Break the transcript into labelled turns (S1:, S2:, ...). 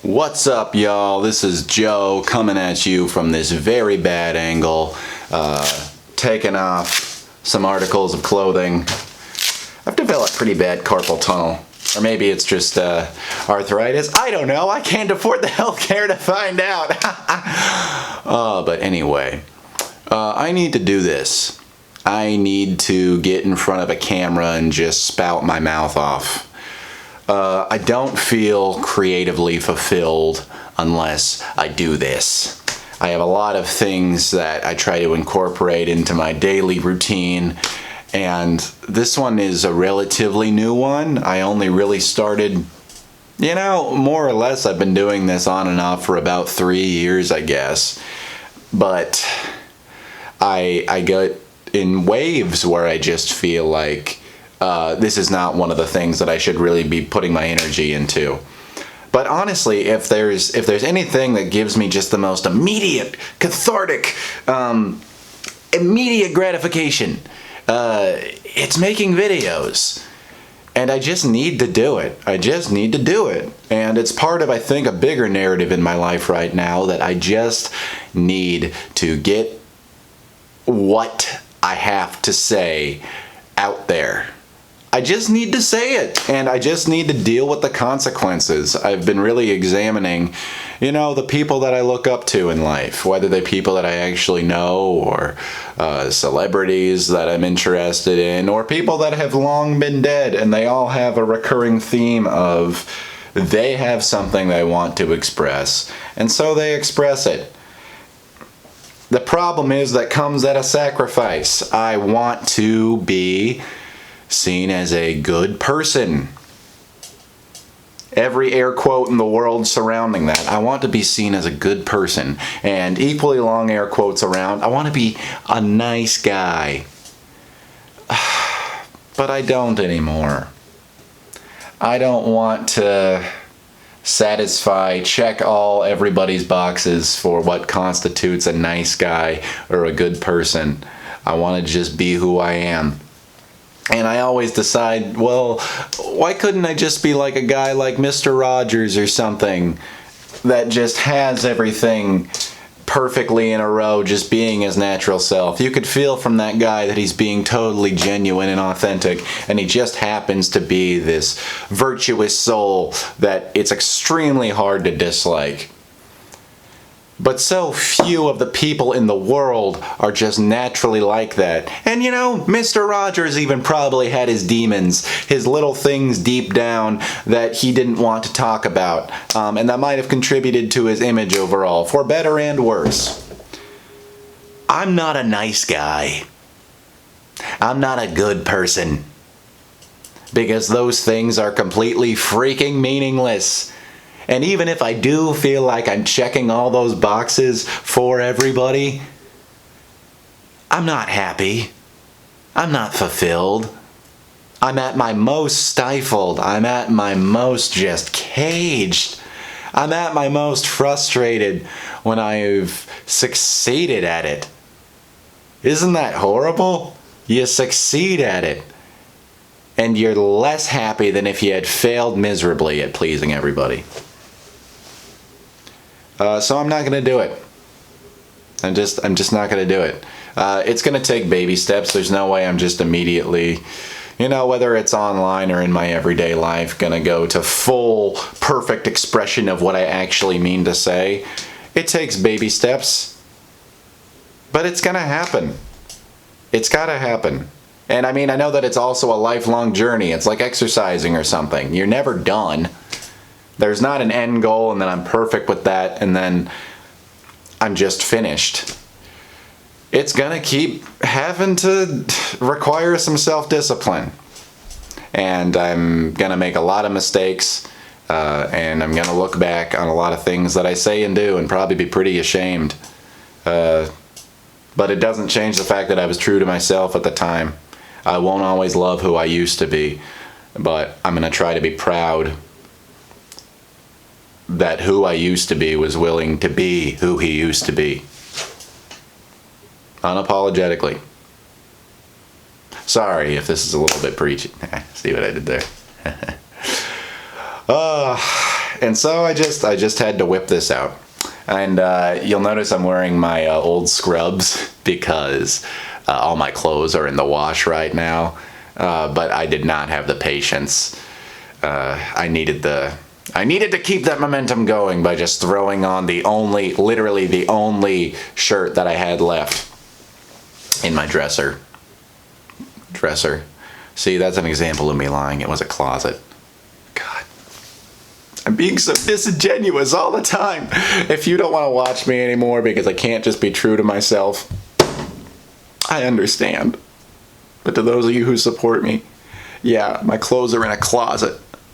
S1: What's up, y'all? This is Joe coming at you from this very bad angle, taking off some articles of clothing. I've developed pretty bad carpal tunnel, or maybe it's just arthritis. I don't know. I can't afford the healthcare to find out. But anyway, I need to do this. I need to get in front of a camera and just spout my mouth off. I don't feel creatively fulfilled unless I do this. I have a lot of things that I try to incorporate into my daily routine, and this one is a relatively new one. I only really started, more or less I've been doing this on and off for about 3 years, I guess. But I get in waves where I just feel like this is not one of the things that I should really be putting my energy into. But honestly, if there's anything that gives me just the most immediate, cathartic, immediate gratification, it's making videos. And I just need to do it. And it's part of, I think, a bigger narrative in my life right now that I just need to get what I have to say out there. I just need to say it, and I just need to deal with the consequences. I've been really examining, the people that I look up to in life, whether they're people that I actually know, or celebrities that I'm interested in, or people that have long been dead, and they all have a recurring theme of they have something they want to express, and so they express it. The problem is that comes at a sacrifice. I want to be seen as a good person. Every air quote in the world surrounding that. I want to be seen as a good person. And equally long air quotes around, I want to be a nice guy. But I don't anymore. I don't want to check everybody's boxes for what constitutes a nice guy or a good person. I want to just be who I am. And I always decide, well, why couldn't I just be like a guy like Mr. Rogers or something that just has everything perfectly in a row, just being his natural self? You could feel from that guy that he's being totally genuine and authentic, and he just happens to be this virtuous soul that it's extremely hard to dislike. But so few of the people in the world are just naturally like that. And Mr. Rogers even probably had his demons, his little things deep down that he didn't want to talk about. And that might have contributed to his image overall, for better and worse. I'm not a nice guy. I'm not a good person. Because those things are completely freaking meaningless. And even if I do feel like I'm checking all those boxes for everybody, I'm not happy. I'm not fulfilled. I'm at my most stifled. I'm at my most just caged. I'm at my most frustrated when I've succeeded at it. Isn't that horrible? You succeed at it, and you're less happy than if you had failed miserably at pleasing everybody. So I'm not going to do it. I'm just not going to do it. It's going to take baby steps. There's no way I'm just immediately, whether it's online or in my everyday life, going to go to full, perfect expression of what I actually mean to say. It takes baby steps. But it's going to happen. It's got to happen. And I know that it's also a lifelong journey. It's like exercising or something. You're never done. There's not an end goal and then I'm perfect with that and then I'm just finished. It's gonna keep having to require some self-discipline. And I'm gonna make a lot of mistakes, and I'm gonna look back on a lot of things that I say and do and probably be pretty ashamed. But it doesn't change the fact that I was true to myself at the time. I won't always love who I used to be, but I'm gonna try to be proud that who I used to be was willing to be who he used to be. Unapologetically. Sorry if this is a little bit preachy. See what I did there? And so I just had to whip this out. And you'll notice I'm wearing my old scrubs because all my clothes are in the wash right now. But I did not have the patience. I needed to keep that momentum going by just throwing on literally the only shirt that I had left in my dresser. See, that's an example of me lying. It was a closet. God. I'm being so disingenuous all the time. If you don't want to watch me anymore because I can't just be true to myself, I understand. But to those of you who support me, yeah, my clothes are in a closet.